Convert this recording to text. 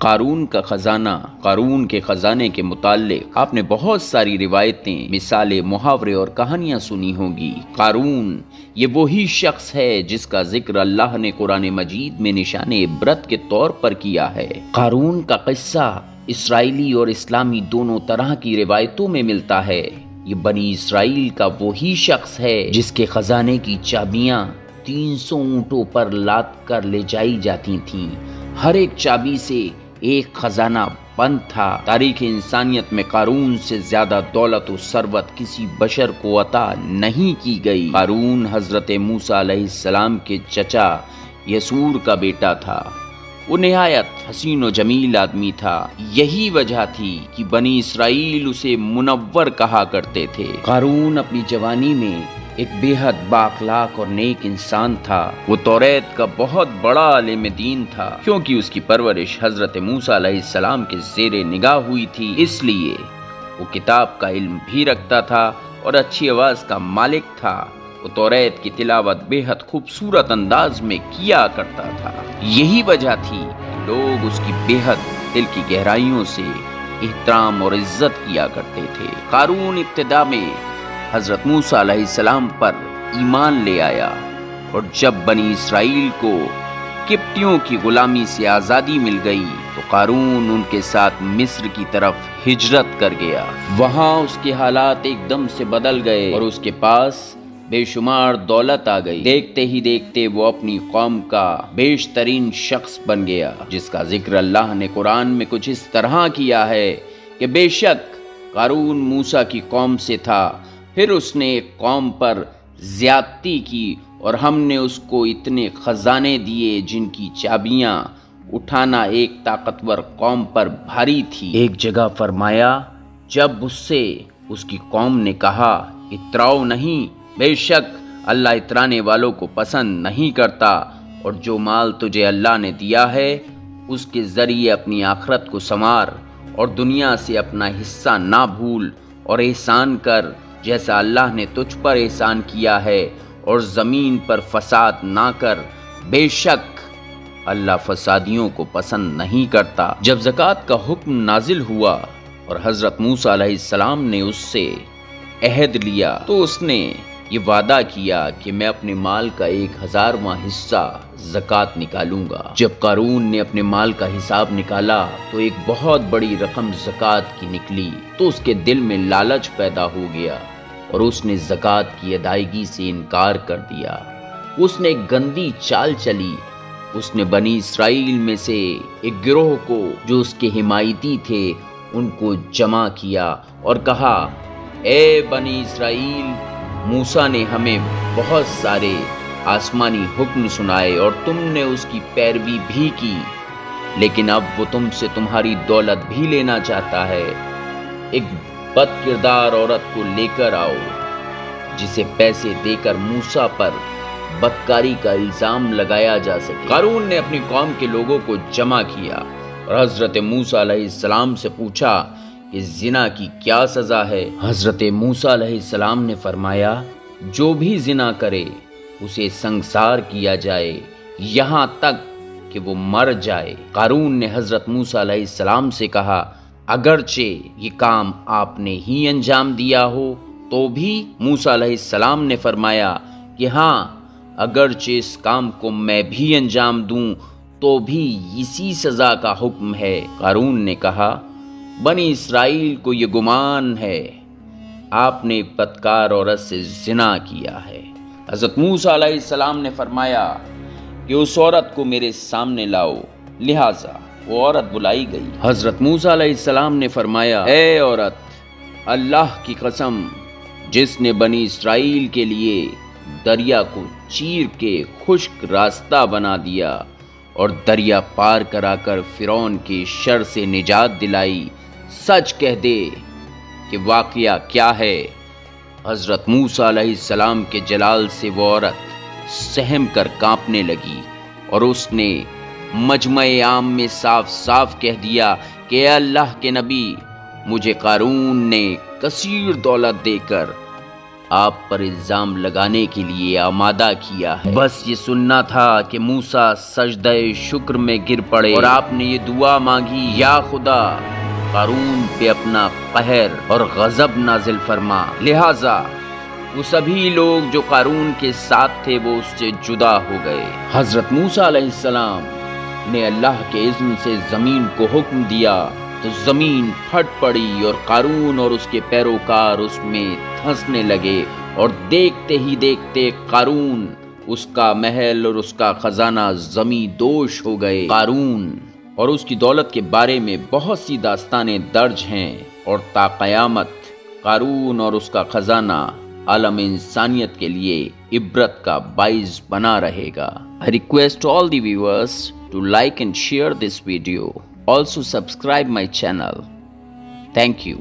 قارون کا خزانہ، قارون کے خزانے کے متعلق آپ نے بہت ساری روایتیں، مثالیں، محاورے اور کہانیاں سنی ہوں گی۔ قارون یہ وہی شخص ہے جس کا ذکر اللہ نے قرآن مجید میں نشان عبرت کے طور پر کیا ہے۔ قارون کا قصہ اسرائیلی اور اسلامی دونوں طرح کی روایتوں میں ملتا ہے۔ یہ بنی اسرائیل کا وہی شخص ہے جس کے خزانے کی چابیاں 300 اونٹوں پر لاد کر لے جائی جاتی تھیں۔ ہر ایک چابی سے ایک خزانہ بند تھا۔ تاریخ انسانیت میں قارون سے زیادہ دولت و ثروت کسی بشر کو عطا نہیں کی گئی۔ قارون حضرت موسیٰ علیہ السلام کے چچا یسور کا بیٹا تھا۔ وہ نہایت حسین و جمیل آدمی تھا۔ یہی وجہ تھی کہ بنی اسرائیل اسے منور کہا کرتے تھے۔ قارون اپنی جوانی میں ایک بے حد بااخلاق اور نیک انسان تھا۔ وہ توریت کا بہت بڑا عالم دین تھا، کیونکہ اس کی پرورش حضرت موسیٰ علیہ السلام کے زیر نگاہ ہوئی تھی، اس لیے وہ کتاب کا علم بھی رکھتا تھا اور اچھی آواز کا مالک تھا۔ وہ توریت کی تلاوت بے حد خوبصورت انداز میں کیا کرتا تھا۔ یہی وجہ تھی کہ لوگ اس کی بے حد دل کی گہرائیوں سے احترام اور عزت کیا کرتے تھے۔ قارون ابتدا میں حضرت موسیٰ علیہ السلام پر ایمان لے آیا، اور جب بنی اسرائیل کو قبطیوں کی غلامی سے آزادی مل گئی تو قارون ان کے ساتھ مصر کی طرف ہجرت کر گیا۔ وہاں اس کے حالات ایک دم سے بدل گئے اور اس کے پاس بے شمار دولت آ گئی۔ دیکھتے ہی دیکھتے وہ اپنی قوم کا بیشترین شخص بن گیا، جس کا ذکر اللہ نے قرآن میں کچھ اس طرح کیا ہے کہ بے شک قارون موسیٰ کی قوم سے تھا، پھر اس نے ایک قوم پر زیادتی کی اور ہم نے اس کو اتنے خزانے دیے جن کی چابیاں اٹھانا ایک طاقتور قوم پر بھاری تھی۔ ایک جگہ فرمایا، جب اس سے اس کی قوم نے کہا اتراؤ نہیں، بے شک اللہ اترانے والوں کو پسند نہیں کرتا، اور جو مال تجھے اللہ نے دیا ہے اس کے ذریعے اپنی آخرت کو سنوار اور دنیا سے اپنا حصہ نہ بھول، اور احسان کر جیسا اللہ نے تجھ پر احسان کیا ہے، اور زمین پر فساد نہ کر، بے شک اللہ فسادیوں کو پسند نہیں کرتا۔ جب زکوٰۃ کا حکم نازل ہوا اور حضرت موسیٰ علیہ السلام نے اس سے عہد لیا تو اس نے یہ وعدہ کیا کہ میں اپنے مال کا 1000واں حصہ زکوٰۃ نکالوں گا۔ جب قارون نے اپنے مال کا حساب نکالا تو ایک بہت بڑی رقم زکوٰۃ کی نکلی، تو اس کے دل میں لالچ پیدا ہو گیا اور اس نے زکوٰۃ کی ادائیگی سے انکار کر دیا۔ اس نے ایک گندی چال چلی۔ اس نے بنی اسرائیل میں سے ایک گروہ کو جو اس کے حمایتی تھے ان کو جمع کیا اور کہا، اے بنی اسرائیل، موسیٰ نے ہمیں بہت سارے آسمانی حکم سنائے اور تم نے اس کی پیروی بھی کی، لیکن اب وہ تم سے تمہاری دولت بھی لینا چاہتا ہے۔ ایک بد کردار عورت کو لے کر آؤ جسے پیسے دے کر موسیٰ پر بدکاری کا الزام لگایا جا سکے۔ قارون نے اپنی قوم کے لوگوں کو جمع کیا اور حضرت موسیٰ علیہ السلام سے پوچھا کہ زنا کی کیا سزا ہے؟ حضرت موسیٰ علیہ السلام نے فرمایا، جو بھی زنا کرے اسے سنگسار کیا جائے یہاں تک کہ وہ مر جائے۔ قارون نے حضرت موسیٰ علیہ السلام سے کہا، اگرچہ یہ کام آپ نے ہی انجام دیا ہو تو بھی؟ موسیٰ علیہ السلام نے فرمایا کہ ہاں، اگرچہ اس کام کو میں بھی انجام دوں تو بھی اسی سزا کا حکم ہے۔ قارون نے کہا، بنی اسرائیل کو یہ گمان ہے آپ نے بدکار عورت سے زنا کیا ہے۔ حضرت موسیٰ علیہ السلام نے فرمایا کہ اس عورت کو میرے سامنے لاؤ، لہٰذا وہ عورت بلائی گئی۔ حضرت موسیٰ علیہ السلام نے فرمایا، اے عورت، اللہ کی قسم جس نے بنی اسرائیل کے لیے دریا کو چیر کے خشک راستہ بنا دیا اور دریا پار کرا کر فرعون کے شر سے نجات دلائی، سچ کہہ دے کہ واقعہ کیا ہے۔ حضرت موسیٰ علیہ السلام کے جلال سے وہ عورت سہم کر کانپنے لگی اور اس نے مجمع عام میں صاف صاف کہہ دیا کہ اے اللہ کے نبی، مجھے قارون نے کثیر دولت دے کر آپ پر الزام لگانے کے لیے آمادہ کیا ہے۔ بس یہ سننا تھا کہ موسیٰ سجدہ شکر میں گر پڑے اور آپ نے یہ دعا مانگی، یا خدا قارون پہ اپنا قہر اور غضب نازل فرما۔ لہٰذا وہ سبھی لوگ جو قارون کے ساتھ تھے وہ اس سے جدا ہو گئے۔ حضرت موسیٰ علیہ السلام نے اللہ کے اذن سے زمین کو حکم دیا تو زمین پھٹ پڑی اور قارون اور اس کے پیروکار اس میں دھنسنے لگے، اور دیکھتے ہی دیکھتے قارون، اس کا محل اور اس کا خزانہ زمیں دوش ہو گئے۔ قارون اور اس کی دولت کے بارے میں بہت سی داستانیں درج ہیں، اور تا قیامت قارون اور اس کا خزانہ عالم انسانیت کے لیے عبرت کا باعث بنا رہے گا۔ I request all the viewers to like and share this video. Also subscribe my channel. Thank you.